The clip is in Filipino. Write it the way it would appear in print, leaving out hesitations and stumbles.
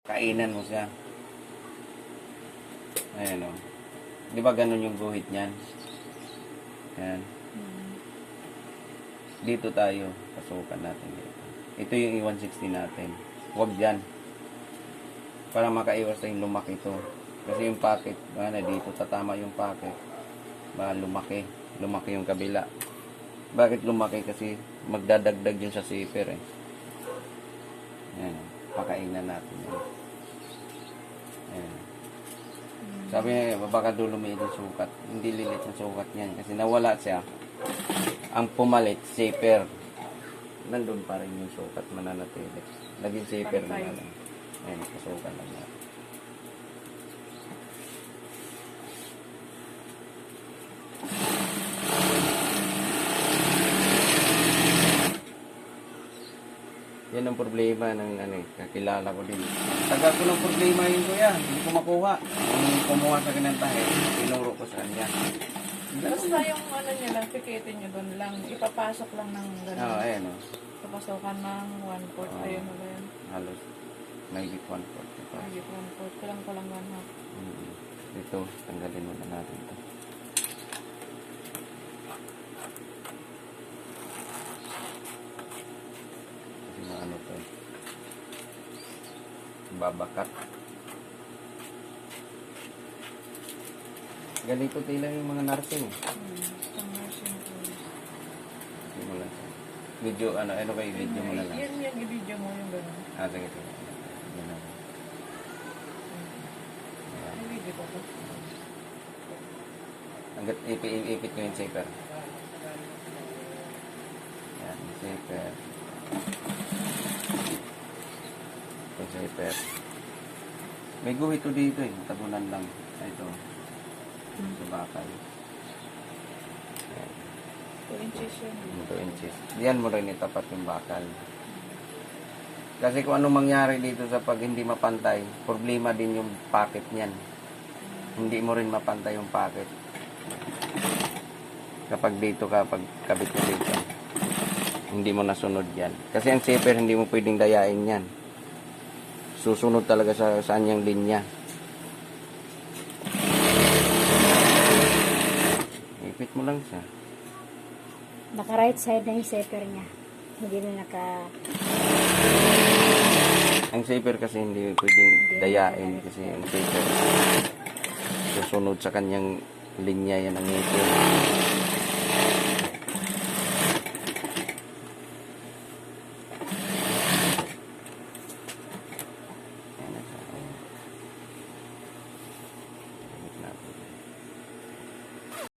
Kainan mo siya. Ayan o. Di ba ganun yung guhit niyan? Ayan. Dito tayo. Pasukan natin dito. Ito yung E160 natin. Huwag dyan. Para makaiwas tayong lumaki ito. Kasi yung pocket, dito tatama yung pocket. Lumaki. Lumaki yung kabila. Bakit lumaki? Kasi magdadagdag yun sa zipper eh. Ayan. Pakainan natin yan. Ayan. Sabi niya, baka lumiit yung sukat. Hindi lilit yung sukat niyan. Kasi nawala siya. Ang pumalit, zipper. Nandun pa rin yung sukat, mananatili. Naging zipper na lang. Ayan, pasukan lang natin. Yan ang problema ng kakilala ko din. Tagal ko ng problema yun kuya. Hindi ko makuha. Nung kumuha sa kanyang tahe, tinuro ko sa kanya. Basta yung niya lang, pikitin nyo doon lang. Ipapasok lang ng gano'n. Oo, ayan o. Papasokan ng 1/4. Ayun na ba yan? Halos. Mahigit 1/4. Mahigit 1/4. Kulang 1/2. Ito, tanggalin muna natin ito. Kasi maano ito eh. Babakat. Ganito tila yung mga nursing. Pang nursing ko. Simulan siya. Video, ano ba yung video mo na lang? Yan, i-video mo yung gano'n. Sige. Yan na. May video ko to. Hanggat ipit ko yung zipper. Yan, yung zipper. Yung zipper. May guhit to dito eh. Tabunan lang. Ito. Sa bakal. Yan. 2 inches yun. 2 inches. Diyan mo rin itapat yung bakal. Kasi kung anong mangyari dito sa pag hindi mapantay, problema din yung pocket niyan. Hindi mo rin mapantay yung pocket. Kapag dito ka, pag kabit mo dito, hindi mo nasunod yan. Kasi ang zipper, hindi mo pwedeng dayain yan. Susunod talaga sa saan yung linya. Ipit mo lang siya. Naka right side na yung zipper niya. Hindi na naka... Ang zipper kasi hindi pwedeng dayain kasi ang zipper susunod sa kanyang linya yan ang ngipin. Ayan na siya. Ayan. Ayan natin.